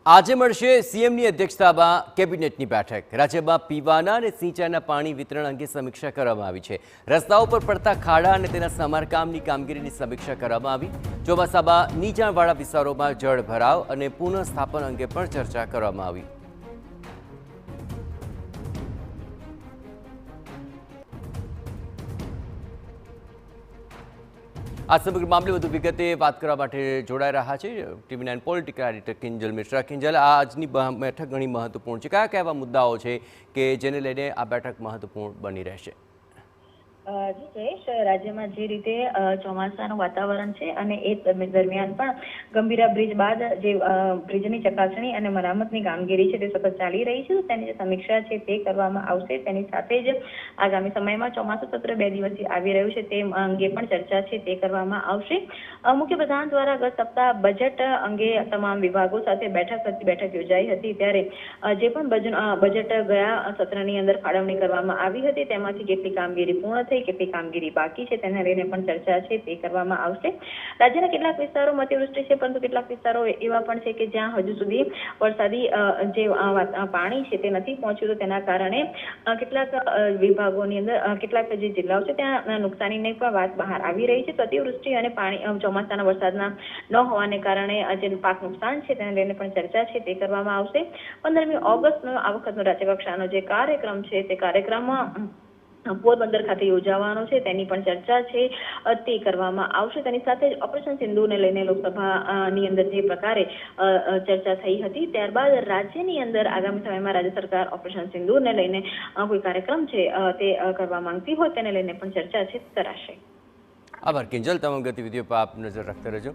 આજે મળશે સીએમની અધ્યક્ષતામાં કેબિનેટની બેઠક। રાજ્યમાં પીવાના અને સિંચાઈના પાણી વિતરણ અંગે સમીક્ષા કરવામાં આવી છે। રસ્તાઓ પર પડતા ખાડા અને તેના સમારકામની કામગીરીની સમીક્ષા કરવામાં આવી। ચોમાસામાં નીચાણવાળા વિસ્તારોમાં જળ ભરાવ અને પુનઃસ્થાપન અંગે પણ ચર્ચા કરવામાં આવી। આ સમગ્ર મામલે વધુ વિગતે વાત કરવા માટે જોડાઈ રહ્યા છે TV9 political editor Kinjal Mishra. Kinjal, આજની બેઠક ઘણી મહત્વપૂર્ણ છે। કયા કયા મુદ્દાઓ છે કે જેને લઈને આ બેઠક મહત્વપૂર્ણ બની રહેશે? જી જયેશ, રાજ્યમાં જે રીતે ચોમાસાનું વાતાવરણ છે અને એ દરમિયાન પણ ગંભીરા બ્રિજ બાદ જે બ્રિજની ચકાસણી અને મરામતની કામગીરી છે તે સતત ચાલી રહી છે। તેની જે સમીક્ષા છે તે કરવામાં આવશે। તેની સાથે જ આગામી સમયમાં ચોમાસું સત્ર 2 દિવસથી આવી રહ્યું છે તે અંગે પણ ચર્ચા છે તે કરવામાં આવશે। મુખ્યપ્રધાન દ્વારા ગત સપ્તાહ બજેટ અંગે તમામ વિભાગો સાથે બેઠક યોજાઈ હતી, ત્યારે જે પણ બજેટ ગયા સત્રની અંદર ફાળવણી કરવામાં આવી હતી તેમાંથી કેટલી કામગીરી પૂર્ણ થઈ, કેટલી કામગીરી બાકી છે તેને લઈને પણ ચર્ચા છે તે કરવામાં આવશે। રાજ્યના કેટલાક વિસ્તારોમાં અતિવૃષ્ટિ છે, પરંતુ કેટલાક વિસ્તારો એવા પણ છે કે જ્યાં હજુ સુધી વરસાદી જે પાણી છે તે નથી પહોંચ્યું, તો તેના કારણે કેટલાક વિભાગોની અંદર કેટલાક જે જિલ્લાઓ છે ત્યાં નુકસાનીની પણ વાત બહાર આવી રહી છે। તો અતિવૃષ્ટિ અને પાણી ચોમાસાના વરસાદના ન હોવાને કારણે જે પાક નુકસાન છે તેને લઈને પણ ચર્ચા છે તે કરવામાં આવશે। 15મી ઓગસ્ટનો આ વખતનો રાજ્યકક્ષાનો જે કાર્યક્રમ છે તે કાર્યક્રમમાં પોરબંદર ખાતે યોજાવાનો છે તેની પણ ચર્ચા છે તે કરવામાં આવશે। તેની સાથે જ ઓપરેશન સિંધુને લઈને લોકસભાની અંદર જે પ્રકારે ચર્ચા થઈ હતી, ત્યારબાદ રાજ્યની અંદર આગામી સમયમાં રાજ્ય સરકાર ઓપરેશન સિંધુને લઈને કોઈ કાર્યક્રમ છે તે કરવા માંગતી હોય તેને લઈને પણ ચર્ચા છે કરાશે। આભાર કિંજલ, તમામ ગતિવિધિઓ પર આપ નજર રાખતા રહેજો।